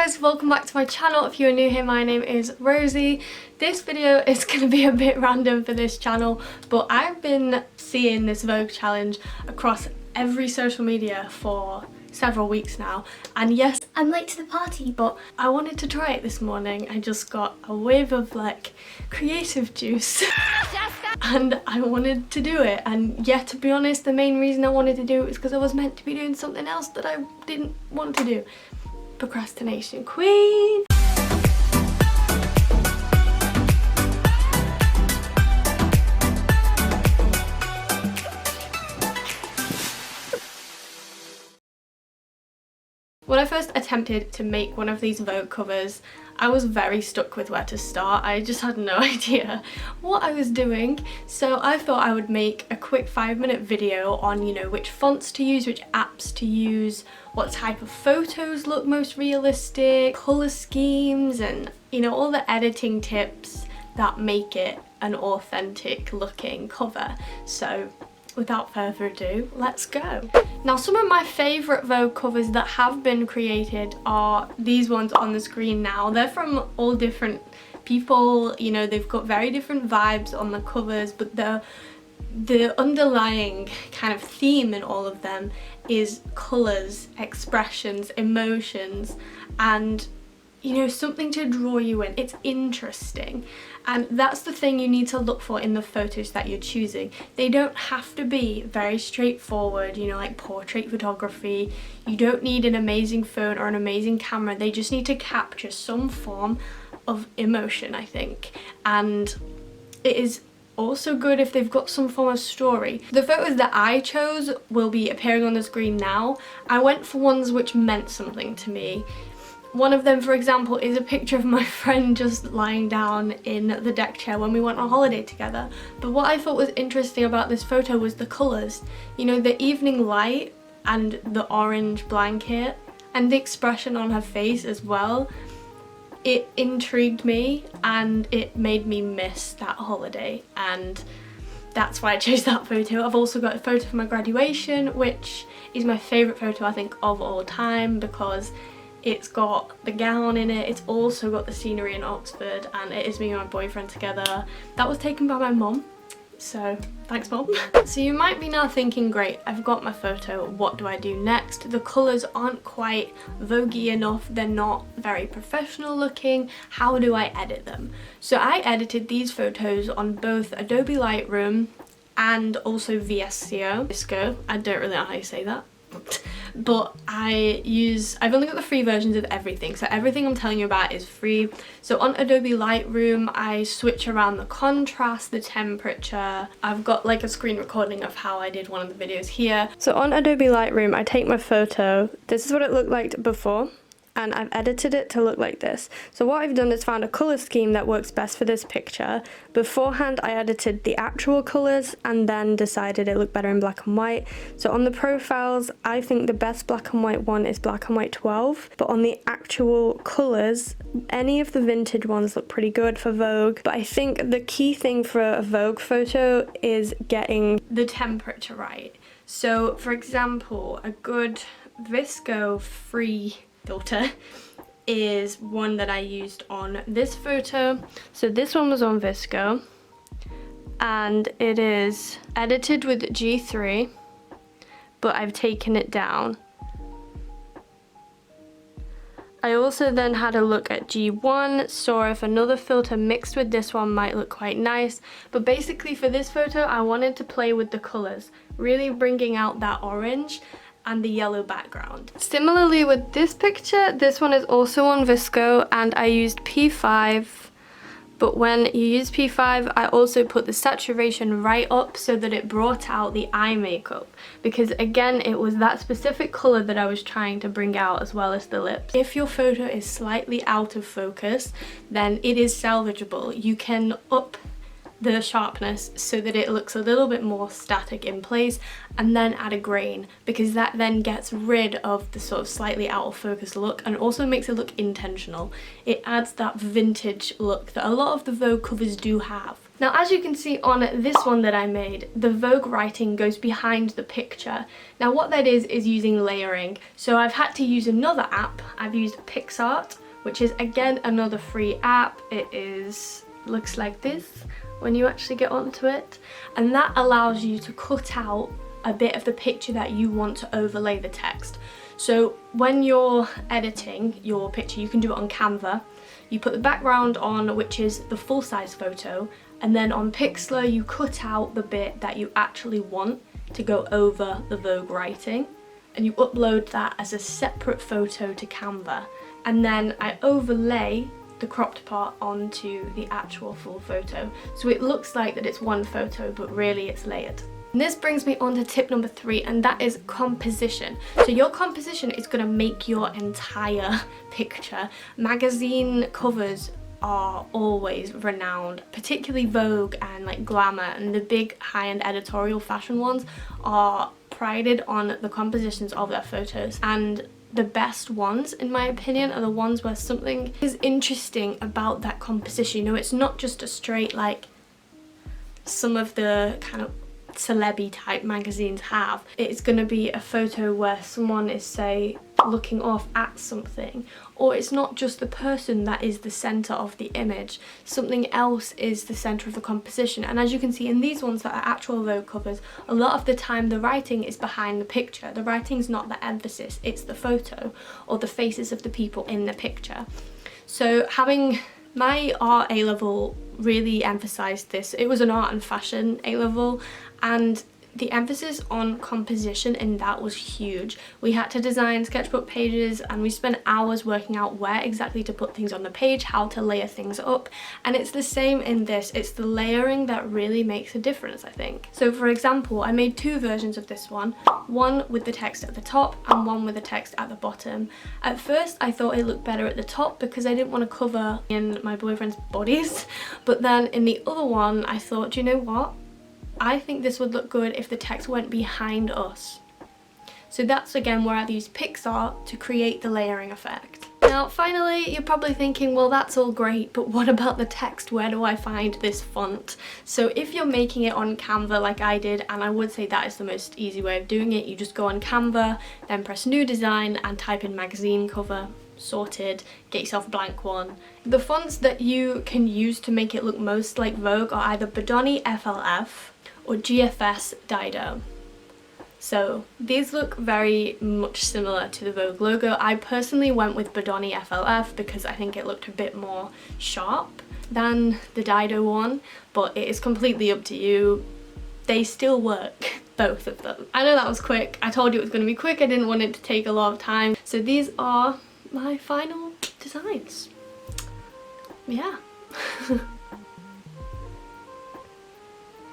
guys, welcome back to my channel. If you're new here, my name is Rosie. This video is going to be a bit random for this channel, but I've been seeing this Vogue challenge across every social media for several weeks now, and yes, I'm late to the party, but I wanted to try it this morning. I just got a wave of like creative juice and I wanted to do it. And yeah, to be honest, the main reason I wanted to do it was because I was meant to be doing something else that I didn't want to do. Procrastination queen. When I first attempted to make one of these Vogue covers, I was very stuck with where to start. I just had no idea what I was doing. So I thought I would make a quick 5-minute video on, which fonts to use, which apps to use, what type of photos look most realistic, colour schemes, and, all the editing tips that make it an authentic looking cover. So without further ado, let's go. Now, some of my favourite Vogue covers that have been created are these ones on the screen now. They're from all different people, they've got very different vibes on the covers, but the underlying kind of theme in all of them is colours, expressions, emotions, and something to draw you in. It's interesting, and that's the thing you need to look for in the photos that you're choosing. They don't have to be very straightforward, like portrait photography. You don't need an amazing phone or an amazing camera. They just need to capture some form of emotion, I think, and it is also good if they've got some form of story. The photos that I chose will be appearing on the screen now. I went for ones which meant something to me. One of them, for example, is a picture of my friend just lying down in the deck chair when we went on holiday together. But what I thought was interesting about this photo was the colours. The evening light and the orange blanket and the expression on her face as well. It intrigued me and it made me miss that holiday, and that's why I chose that photo. I've also got a photo from my graduation, which is my favourite photo I think of all time, because it's got the gown in it, it's also got the scenery in Oxford, and it is me and my boyfriend together. That was taken by my mum, so thanks mum. So you might be now thinking, great, I've got my photo, what do I do next? The colours aren't quite voguey enough, they're not very professional looking, how do I edit them? So I edited these photos on both Adobe Lightroom and also VSCO. I don't really know how you say that. But I've only got the free versions of everything, so everything I'm telling you about is free. So on Adobe Lightroom, I switch around the contrast, the temperature. I've got like a screen recording of how I did one of the videos here. So on Adobe Lightroom, I take my photo. This is what it looked like before, and I've edited it to look like this. So what I've done is found a colour scheme that works best for this picture. Beforehand, I edited the actual colours and then decided it looked better in black and white. So on the profiles, I think the best black and white one is black and white 12, but on the actual colours, any of the vintage ones look pretty good for Vogue. But I think the key thing for a Vogue photo is getting the temperature right. So for example, a good Visco free filter is one that I used on this photo. So this one was on Visco and it is edited with G3, but I've taken it down. I also then had a look at G1, saw if another filter mixed with this one might look quite nice, but basically for this photo I wanted to play with the colours, really bringing out that orange and the yellow background. Similarly with this picture, this one is also on Visco and I used P5, but when you use P5, I also put the saturation right up so that it brought out the eye makeup, because again, it was that specific colour that I was trying to bring out as well as the lips. If your photo is slightly out of focus, then it is salvageable. You can up the sharpness so that it looks a little bit more static in place, and then add a grain, because that then gets rid of the sort of slightly out of focus look and also makes it look intentional. It adds that vintage look that a lot of the Vogue covers do have. Now, as you can see on this one that I made, the Vogue writing goes behind the picture. Now what that is using layering. So I've had to use another app. I've used PixArt, which is again another free app. Looks like this when you actually get onto it, and that allows you to cut out a bit of the picture that you want to overlay the text. So when you're editing your picture, you can do it on Canva. You put the background on, which is the full-size photo, and then on Pixlr you cut out the bit that you actually want to go over the Vogue writing, and you upload that as a separate photo to Canva, and then I overlay the cropped part onto the actual full photo, so it looks like that it's one photo but really it's layered. And this brings me on to tip number 3, and that is composition. So your composition is going to make your entire picture. Magazine covers are always renowned, particularly Vogue and like Glamour, and the big high-end editorial fashion ones are prided on the compositions of their photos, and the best ones, in my opinion, are the ones where something is interesting about that composition. You know, it's not just a straight, like some of the kind of celeb-y type magazines have. It's going to be a photo where someone is, say, looking off at something, or it's not just the person that is the center of the image, something else is the center of the composition. And as you can see in these ones that are actual Vogue covers, a lot of the time the writing is behind the picture. The writing's not the emphasis, it's the photo or the faces of the people in the picture. So having my art A-level really emphasised this. It was an art and fashion A-level, and the emphasis on composition in that was huge. We had to design sketchbook pages, and we spent hours working out where exactly to put things on the page, how to layer things up, and it's the same in this. It's the layering that really makes a difference, I think. So for example, I made 2 versions of this one with the text at the top and one with the text at the bottom. At first I thought it looked better at the top because I didn't want to cover in my boyfriend's bodies, but then in the other one I thought, do you know what? I think this would look good if the text went behind us. So that's again where I've used PixArt to create the layering effect. Now finally, you're probably thinking, well that's all great, but what about the text? Where do I find this font? So if you're making it on Canva like I did, and I would say that is the most easy way of doing it, you just go on Canva, then press new design and type in magazine cover. Sorted, get yourself a blank one. The fonts that you can use to make it look most like Vogue are either Bodoni FLF or GFS Dido. So these look very much similar to the Vogue logo. I personally went with Bodoni FLF because I think it looked a bit more sharp than the Dido one, but it is completely up to you. They still work, both of them. I know that was quick. I told you it was going to be quick. I didn't want it to take a lot of time. So these are my final designs. Yeah.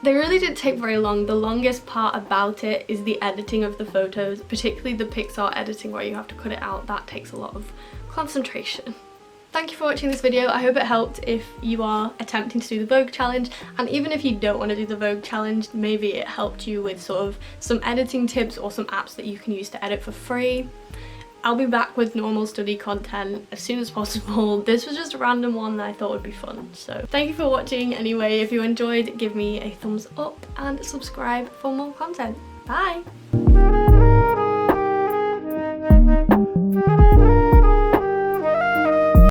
They really didn't take very long. The longest part about it is the editing of the photos, particularly the PixArt editing where you have to cut it out. That takes a lot of concentration. Thank you for watching this video. I hope it helped if you are attempting to do the Vogue challenge, and even if you don't want to do the Vogue challenge, maybe it helped you with sort of some editing tips or some apps that you can use to edit for free. I'll be back with normal study content as soon as possible. This was just a random one that I thought would be fun. So thank you for watching anyway. If you enjoyed, give me a thumbs up and subscribe for more content. Bye!